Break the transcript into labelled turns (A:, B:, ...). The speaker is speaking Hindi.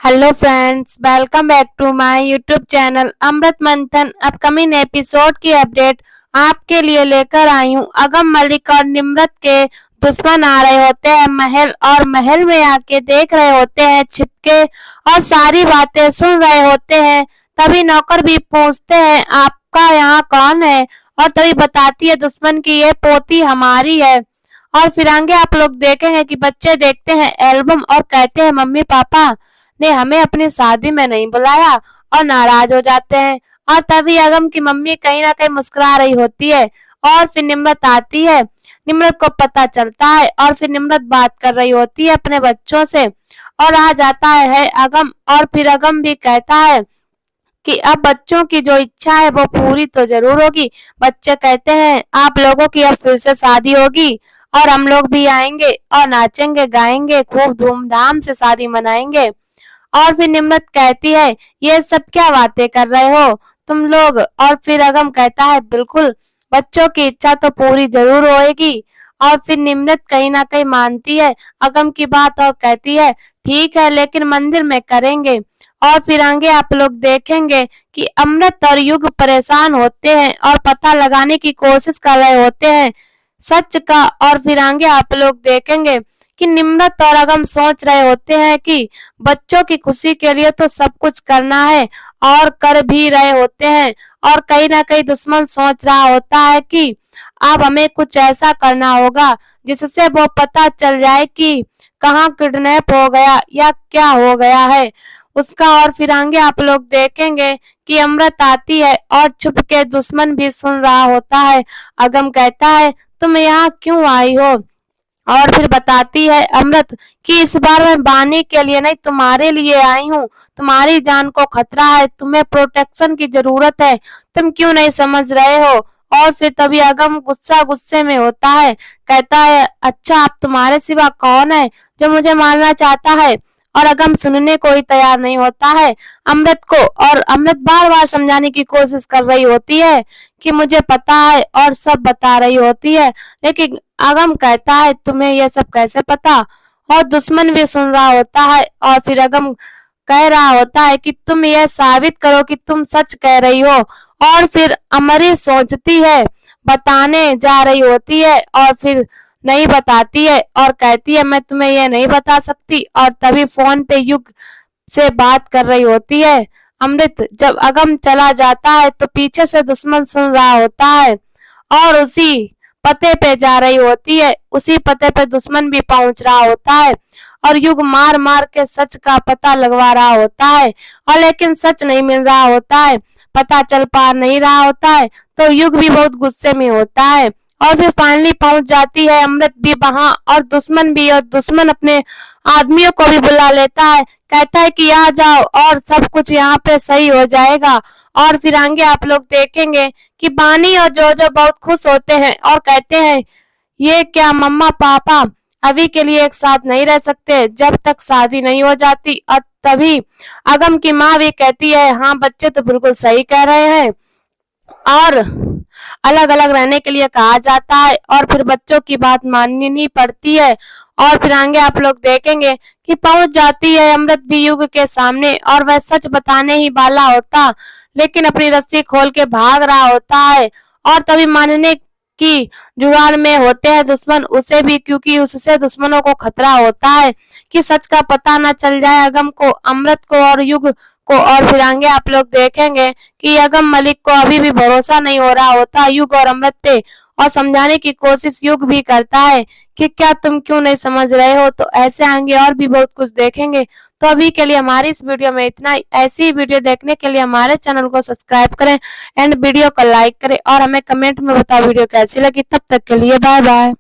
A: Hello friends, welcome back to my YouTube channel Amrit Manthan. Upcoming episode की अपडेट आपके लिए लेकर आई हूँ। अगम मलिक और निम्रत के दुश्मन आ रहे होते हैं महल, और महल में आके देख रहे होते हैं छिपके और सारी बातें सुन रहे होते हैं। तभी नौकर भी पूछते हैं आपका यहाँ कौन है, और तभी बताती है दुश्मन की ये पोती हमारी है। और फिर आगे आप लोग देखेंगे कि बच्चे देखते हैं एल्बम और कहते हैं मम्मी पापा ने हमें अपनी शादी में नहीं बुलाया, और नाराज हो जाते हैं। और तभी अगम की मम्मी कहीं ना कहीं मुस्कुरा रही होती है, और फिर निम्रत आती है। निम्रत को पता चलता है, और फिर निम्रत बात कर रही होती है अपने बच्चों से, और आ जाता है अगम। और फिर अगम भी कहता है कि अब बच्चों की जो इच्छा है वो पूरी तो जरूर होगी। बच्चे कहते हैं आप लोगों की अब फिर से शादी होगी, और हम लोग भी आएंगे और नाचेंगे गाएंगे, खूब धूमधाम से शादी मनाएंगे। और फिर निम्रत कहती है ये सब क्या बातें कर रहे हो तुम लोग। और फिर अगम कहता है बिल्कुल, बच्चों की इच्छा तो पूरी जरूर होएगी। और फिर निम्रत कहीं ना कहीं मानती है अगम की बात, और कहती है ठीक है लेकिन मंदिर में करेंगे। और फिर आगे आप लोग देखेंगे कि अमृत और युग परेशान होते हैं और पता लगाने की कोशिश कर रहे होते हैं सच का। और फिर आगे आप लोग देखेंगे कि निम्रत और अगम सोच रहे होते हैं कि बच्चों की खुशी के लिए तो सब कुछ करना है, और कर भी रहे होते हैं। और कहीं ना कहीं दुश्मन सोच रहा होता है कि अब हमें कुछ ऐसा करना होगा जिससे वो पता चल जाए कि कहाँ किडनैप हो गया या क्या हो गया है उसका। और फिर आगे आप लोग देखेंगे कि अमृत आती है, और छुप के दुश्मन भी सुन रहा होता है। अगम कहता है तुम यहाँ क्यों आई हो, और फिर बताती है अमृत कि इस बार मैं बानी के लिए नहीं तुम्हारे लिए आई हूँ। तुम्हारी जान को खतरा है, तुम्हें प्रोटेक्शन की जरूरत है, तुम क्यों नहीं समझ रहे हो। और फिर तभी अगम गुस्से में होता है, कहता है अच्छा आप तुम्हारे सिवा कौन है जो मुझे मारना चाहता है। और अगम सुनने को ही तैयार नहीं होता है अमृत को, और अमृत बार बार समझाने की कोशिश कर रही होती है कि मुझे पता है, और सब बता रही होती है। लेकिन अगम कहता है तुम्हें यह सब कैसे पता। और दुश्मन भी सुन रहा होता है, और फिर अगम कह रहा होता है कि तुम यह साबित करो कि तुम सच कह रही हो। और फिर अमरी सोचती है, बताने जा रही होती है, और फिर नहीं बताती है और कहती है मैं तुम्हें यह नहीं बता सकती। और तभी फोन पे युग से बात कर रही होती है अमृत। जब अगम चला जाता है तो पीछे से दुश्मन सुन रहा होता है, और उसी पते पे जा रही होती है। उसी पते पे दुश्मन भी पहुंच रहा होता है, और युग मार मार के सच का पता लगवा रहा होता है, और लेकिन सच नहीं मिल रहा होता है, पता चल पा नहीं रहा होता है। तो युग भी बहुत गुस्से में होता है, और फिर फाइनली पहुंच जाती है अमृत भी वहां, और दुश्मन भी। और दुश्मन अपने आदमियों को भी बुला लेता है, कहता है कि आ जाओ और सब कुछ यहाँ पे सही हो जाएगा। और फिर आगे आप लोग देखेंगे कि बानी और जोजो बहुत खुश होते हैं, और कहते हैं ये क्या मम्मा पापा अभी के लिए एक साथ नहीं रह सकते जब तक शादी नहीं हो जाती। और तभी अगम की माँ भी कहती है हाँ बच्चे तो बिल्कुल सही कह रहे हैं, और अलग अलग रहने के लिए कहा जाता है, और फिर बच्चों की बात माननी पड़ती है। और फिर आगे आप लोग देखेंगे कि पहुंच जाती है अमृत भी युग के सामने, और वह सच बताने ही वाला होता लेकिन अपनी रस्सी खोल के भाग रहा होता है। और तभी मानने की जुगाड़ में होते हैं दुश्मन उसे भी, क्योंकि उससे दुश्मनों को खतरा होता है कि सच का पता न चल जाए अगम को, अमृत को और युग को। और फिर आगे आप लोग देखेंगे कि अगम मलिक को अभी भी भरोसा नहीं हो रहा होता युग और अमृत पे, और समझाने की कोशिश युग भी करता है कि क्या तुम क्यों नहीं समझ रहे हो। तो ऐसे आगे और भी बहुत कुछ देखेंगे। तो अभी के लिए हमारी इस वीडियो में इतना ही। ऐसी ही वीडियो देखने के लिए हमारे चैनल को सब्सक्राइब करें, एंड वीडियो को लाइक करें, और हमें कमेंट में बताओ वीडियो कैसी लगी। तब तक के लिए बाय बाय।